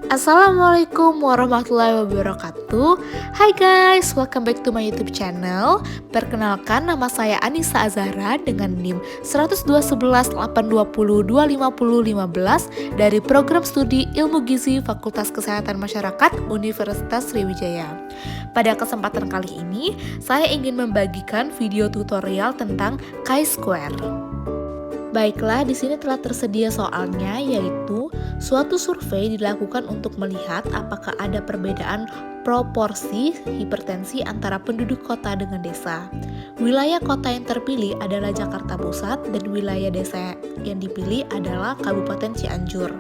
Assalamualaikum warahmatullahi wabarakatuh. Hai guys, welcome back to my YouTube channel. Perkenalkan, nama saya Anissa Azahra dengan NIM 12118202515 dari program studi Ilmu Gizi Fakultas Kesehatan Masyarakat Universitas Sriwijaya. Pada kesempatan kali ini, saya ingin membagikan video tutorial tentang chi-square. Baiklah, di sini telah tersedia soalnya, yaitu suatu survei dilakukan untuk melihat apakah ada perbedaan proporsi hipertensi antara penduduk kota dengan desa. Wilayah kota yang terpilih adalah Jakarta Pusat dan wilayah desa yang dipilih adalah Kabupaten Cianjur.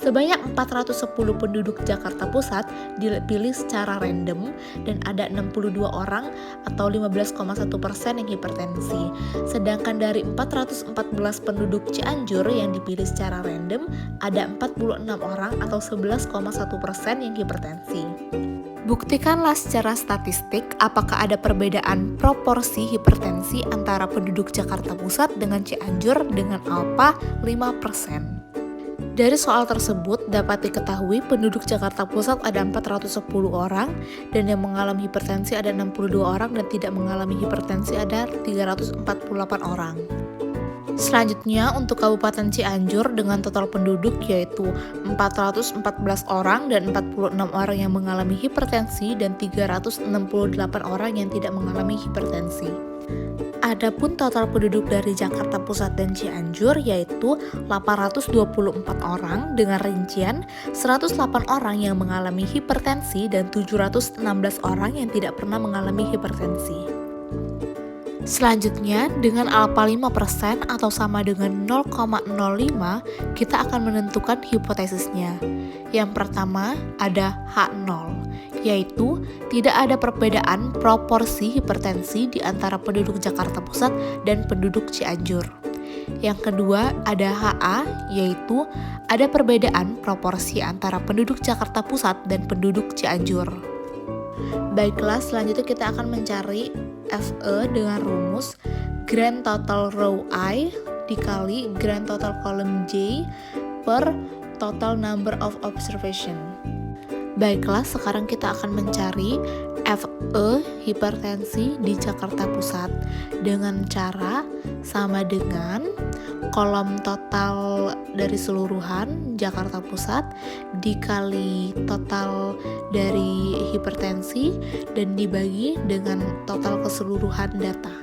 Sebanyak 410 penduduk Jakarta Pusat dipilih secara random dan ada 62 orang atau 15,1% yang hipertensi. Sedangkan dari 414 penduduk Cianjur yang dipilih secara random ada 46 orang atau 11,1% yang hipertensi. Buktikanlah secara statistik apakah ada perbedaan proporsi hipertensi antara penduduk Jakarta Pusat dengan Cianjur dengan alfa 5%. Dari soal tersebut dapat diketahui penduduk Jakarta Pusat ada 410 orang dan yang mengalami hipertensi ada 62 orang dan tidak mengalami hipertensi ada 348 orang. Selanjutnya untuk Kabupaten Cianjur dengan total penduduk yaitu 414 orang dan 46 orang yang mengalami hipertensi dan 368 orang yang tidak mengalami hipertensi. Adapun total penduduk dari Jakarta Pusat dan Cianjur yaitu 824 orang dengan rincian 108 orang yang mengalami hipertensi dan 716 orang yang tidak pernah mengalami hipertensi. Selanjutnya, dengan alfa 5% atau sama dengan 0,05, kita akan menentukan hipotesisnya. Yang pertama ada H0, yaitu tidak ada perbedaan proporsi hipertensi di antara penduduk Jakarta Pusat dan penduduk Cianjur. Yang kedua ada HA, yaitu ada perbedaan proporsi antara penduduk Jakarta Pusat dan penduduk Cianjur. Baiklah, selanjutnya kita akan mencari FE dengan rumus grand total row I dikali grand total column J per total number of observation. Baiklah, sekarang kita akan mencari FE hipertensi di Jakarta Pusat dengan cara sama dengan kolom total dari seluruhan Jakarta Pusat dikali total dari hipertensi dan dibagi dengan total keseluruhan data.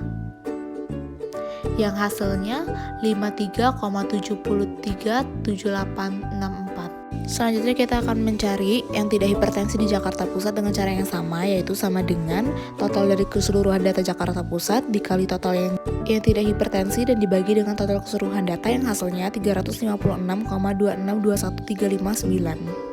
Yang hasilnya 53,737864. Selanjutnya kita akan mencari yang tidak hipertensi di Jakarta Pusat dengan cara yang sama, yaitu sama dengan total dari keseluruhan data Jakarta Pusat dikali total yang tidak hipertensi dan dibagi dengan total keseluruhan data yang hasilnya 356,2621359.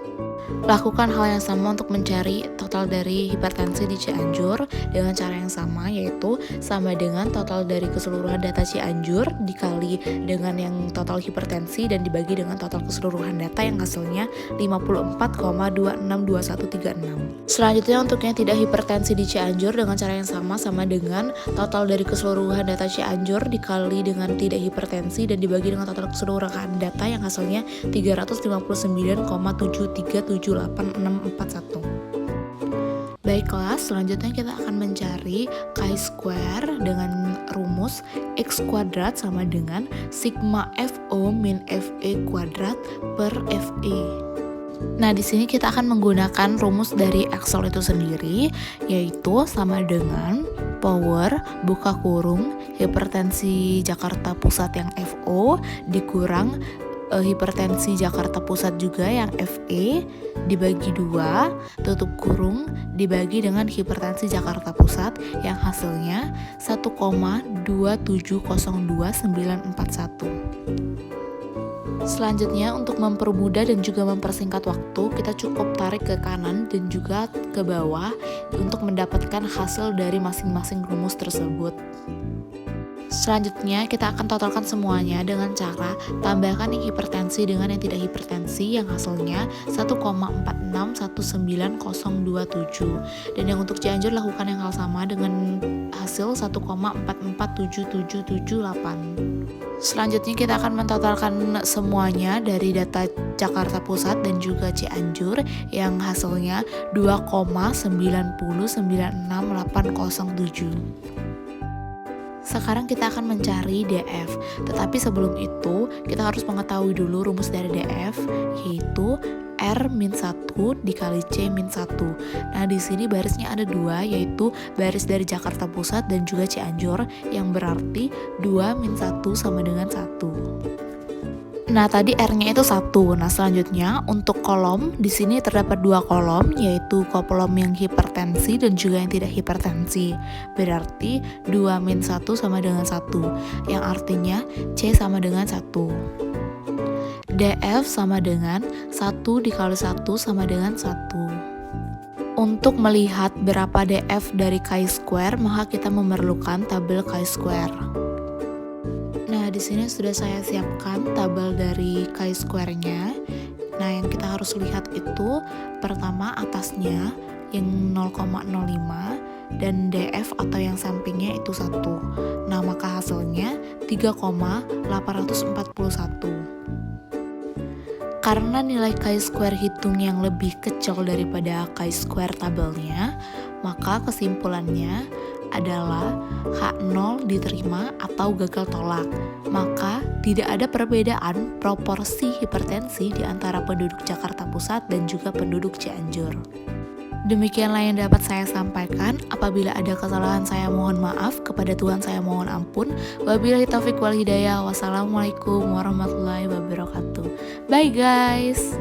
Lakukan hal yang sama untuk mencari total dari hipertensi di Cianjur dengan cara yang sama, yaitu sama dengan total dari keseluruhan data Cianjur dikali dengan yang total hipertensi dan dibagi dengan total keseluruhan data yang hasilnya 54,262136. Selanjutnya untuk yang tidak hipertensi di Cianjur dengan cara yang sama dengan total dari keseluruhan data Cianjur dikali dengan tidak hipertensi dan dibagi dengan total keseluruhan data yang hasilnya 359,737861. Baiklah, selanjutnya kita akan mencari chi-square dengan rumus x kuadrat sama dengan sigma FO min FE kuadrat per FE. Nah, di sini kita akan menggunakan rumus dari Excel itu sendiri, yaitu sama dengan power buka kurung hipertensi Jakarta Pusat yang FO dikurang hipertensi Jakarta Pusat juga yang FE dibagi 2 tutup kurung dibagi dengan hipertensi Jakarta Pusat yang hasilnya 1,2702941. Selanjutnya untuk mempermudah dan juga mempersingkat waktu, kita cukup tarik ke kanan dan juga ke bawah untuk mendapatkan hasil dari masing-masing rumus tersebut. Selanjutnya kita akan totalkan semuanya dengan cara tambahkan yang hipertensi dengan yang tidak hipertensi yang hasilnya 1,4619,027, dan yang untuk Cianjur lakukan yang hal sama dengan hasil 1,447778. Selanjutnya kita akan mentotalkan semuanya dari data Jakarta Pusat dan juga Cianjur yang hasilnya 2,9096807. Sekarang kita akan mencari DF, tetapi sebelum itu kita harus mengetahui dulu rumus dari DF, yaitu R-1 dikali C-1. Nah, di sini barisnya ada dua, yaitu baris dari Jakarta Pusat dan juga Cianjur, yang berarti 2-1 sama dengan 1. Nah, tadi R-nya itu 1. Nah, selanjutnya untuk kolom, di sini terdapat dua kolom, yaitu kolom yang hipertensi dan juga yang tidak hipertensi. Berarti 2-1 sama dengan 1, yang artinya C sama dengan 1. DF sama dengan 1 dikali 1 sama dengan 1. Untuk melihat berapa DF dari chi-square, maka kita memerlukan tabel chi-square. Nah, di sini sudah saya siapkan tabel dari chi-square-nya. Nah, yang kita harus lihat itu pertama atasnya yang 0,05 dan DF atau yang sampingnya itu 1. Nah, maka hasilnya 3,841. Karena nilai chi-square hitung yang lebih kecil daripada chi-square tabelnya, maka kesimpulannya adalah H0 diterima atau gagal tolak. Maka tidak ada perbedaan proporsi hipertensi di antara penduduk Jakarta Pusat dan juga penduduk Cianjur. Demikianlah yang dapat saya sampaikan. Apabila ada kesalahan saya mohon maaf, kepada Tuhan saya mohon ampun. Wabillahi taufiq wal hidayah. Wassalamualaikum warahmatullahi wabarakatuh. Bye guys.